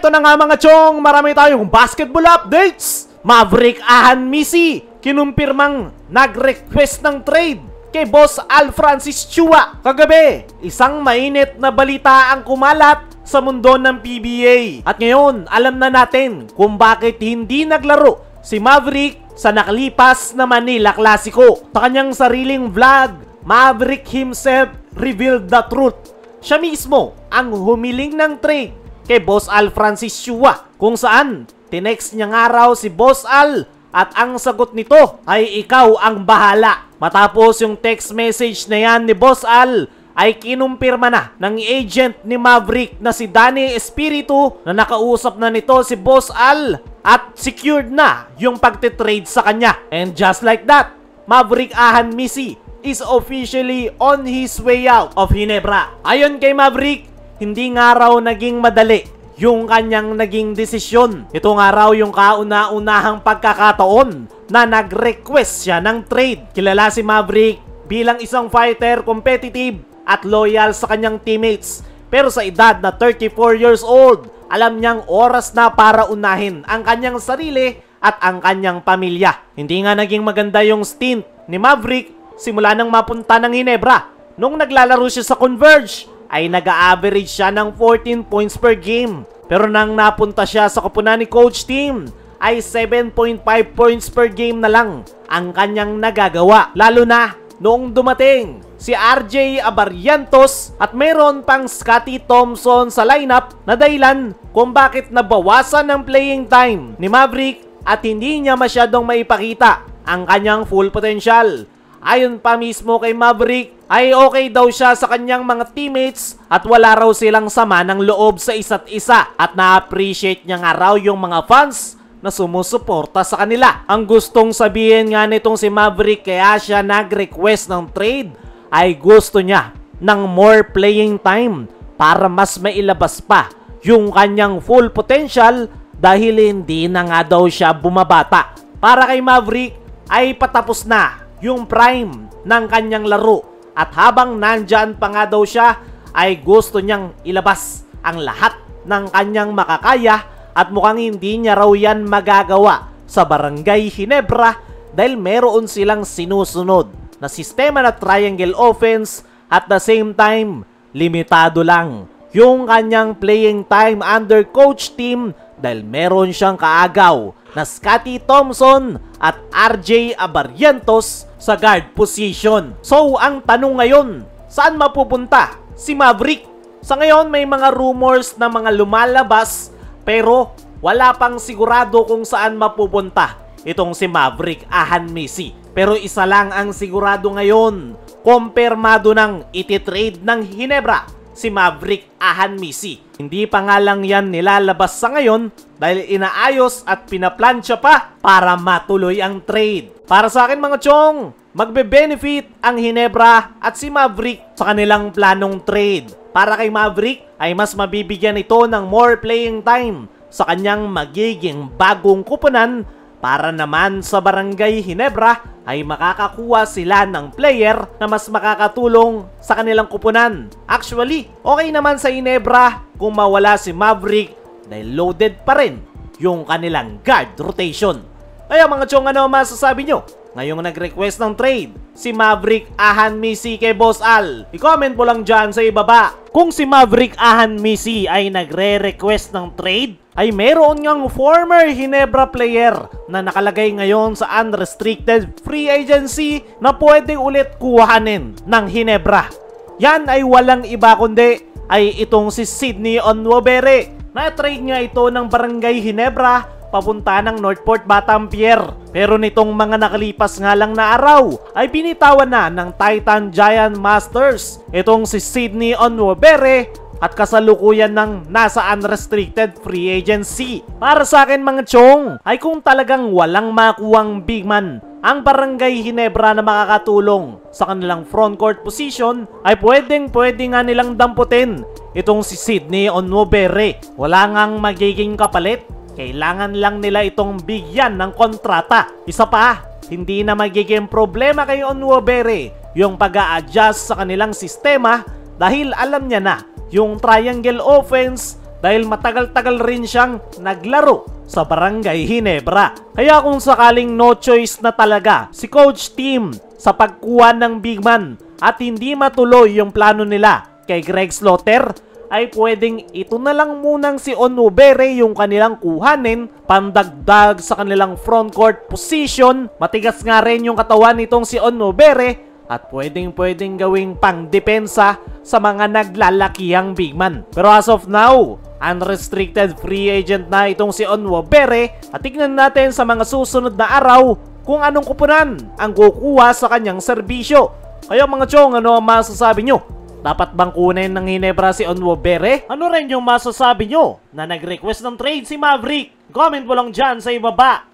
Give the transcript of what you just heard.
Eto na nga mga chong, marami tayong basketball updates. Maverick Ahan Misi, kinumpirmang nag-request ng trade kay Boss Al Francis Chua. Kagabi, isang mainit na balita ang kumalat sa mundo ng PBA. At ngayon, alam na natin kung bakit hindi naglaro si Maverick sa nakalipas na Manila Clasico. Sa kanyang sariling vlog, Maverick himself revealed the truth. Siya mismo ang humiling ng trade kay Boss Al Francis Chua, kung saan tinext niya nga raw si Boss Al at ang sagot nito ay ikaw ang bahala. Matapos yung text message na yan ni Boss Al ay kinumpirma na ng agent ni Maverick na si Danny Espiritu na nakausap na nito si Boss Al at secured na yung pagtitrade sa kanya. And just like that, Maverick Ahan Misi is officially on his way out of Ginebra. Ayon kay Maverick, hindi nga raw naging madali yung kanyang naging desisyon. Ito nga raw yung kauna-unahang pagkakataon na nag-request siya ng trade. Kilala si Maverick bilang isang fighter, competitive at loyal sa kanyang teammates. Pero sa edad na 34 years old, alam niyang oras na para unahin ang kanyang sarili at ang kanyang pamilya. Hindi nga naging maganda yung stint ni Maverick simula nang mapunta ng Ginebra. Nung naglalaro siya sa Converge, ay nag-a-average siya ng 14 points per game. Pero nang napunta siya sa koponan ni Coach Team, ay 7.5 points per game na lang ang kanyang nagagawa. Lalo na noong dumating si RJ Abarientos at mayroon pang Scotty Thompson sa lineup na dahilan kung bakit nabawasan ng playing time ni Maverick at hindi niya masyadong maipakita ang kanyang full potential. Ayon pa mismo kay Maverick, ay okay daw siya sa kanyang mga teammates at wala raw silang sama ng loob sa isa't isa at na-appreciate niya nga raw yung mga fans na sumusuporta sa kanila. Ang gustong sabihin nga nitong si Maverick kaya siya nag-request ng trade ay gusto niya ng more playing time para mas mailabas pa yung kanyang full potential dahil hindi na nga daw siya bumabata. Para kay Maverick ay patapos na yung prime ng kanyang laro at habang nandyan pa nga daw siya ay gusto niyang ilabas ang lahat ng kanyang makakaya at mukhang hindi niya raw yan magagawa sa Barangay Ginebra dahil meron silang sinusunod na sistema na triangle offense at the same time limitado lang yung kanyang playing time under Coach Team dahil meron siyang kaagaw na Scotty Thompson at RJ Abarientos sa guard position. So, ang tanong ngayon, saan mapupunta si Maverick? Sa ngayon, may mga rumors na mga lumalabas pero wala pang sigurado kung saan mapupunta itong si Maverick Ahan Misi. Pero isa lang ang sigurado ngayon, kumpirmado ng ititrade ng Ginebra si Maverick Ahan Misi. Hindi pa nga lang yan nilalabas sa ngayon dahil inaayos at pinaplansya pa para matuloy ang trade. Para sa akin mga chong, magbe-benefit ang Ginebra at si Maverick sa kanilang planong trade. Para kay Maverick ay mas mabibigyan ito ng more playing time sa kanyang magiging bagong kupunan. Para naman sa Barangay Ginebra ay makakakuha sila ng player na mas makakatulong sa kanilang kupunan. Actually, okay naman sa Ginebra kung mawala si Maverick dahil loaded pa rin yung kanilang guard rotation. Kaya mga chong, ano masasabi nyo ngayong nag-request ng trade si Maverick Ahan Misi kay Boss Al? I-comment mo lang dyan sa ibaba. Kung si Maverick Ahan Misi ay nagre-request ng trade, ay meron ngang former Ginebra player na nakalagay ngayon sa unrestricted free agency na pwede ulit kuhanin ng Ginebra. Yan ay walang iba kundi ay itong si Sydney Onwabere. Na-trade nga ito ng Barangay Ginebra papunta ng Northport Batampier. Pero nitong mga nakalipas nga lang na araw ay binitawan na ng Titan Giant Masters itong si Sydney Onwabere at kasalukuyan ng nasa unrestricted free agency. Para sa akin mga chong, ay kung talagang walang makuwang big man ang Barangay Ginebra na makakatulong sa kanilang frontcourt position, ay pwede nga nilang damputin itong si Sydney Onwabere. Wala ngang magiging kapalit. Kailangan lang nila itong bigyan ng kontrata. Isa pa, hindi na magiging problema kay Onwabere yung pag-a-adjust sa kanilang sistema dahil alam niya na yung triangle offense dahil matagal-tagal rin siyang naglaro sa Barangay Ginebra. Kaya kung sakaling no choice na talaga si Coach Tim sa pagkuha ng big man at hindi matuloy yung plano nila kay Greg Slaughter, ay pwedeng ito na lang munang si Onubere yung kanilang kuhanin, pandagdag sa kanilang frontcourt position. Matigas nga rin yung katawan nitong si Onubere at pwedeng gawing pangdepensa sa mga naglalakihang big man. Pero as of now, unrestricted free agent na itong si Onubere at tignan natin sa mga susunod na araw kung anong kupunan ang kukuha sa kanyang serbisyo. Kaya mga chong, ano ang masasabi nyo? Dapat bang kunin ng Ginebra si Onubere? Ano rin yung masasabi nyo na nag-request ng trade si Maverick? Comment mo lang dyan sa ibaba.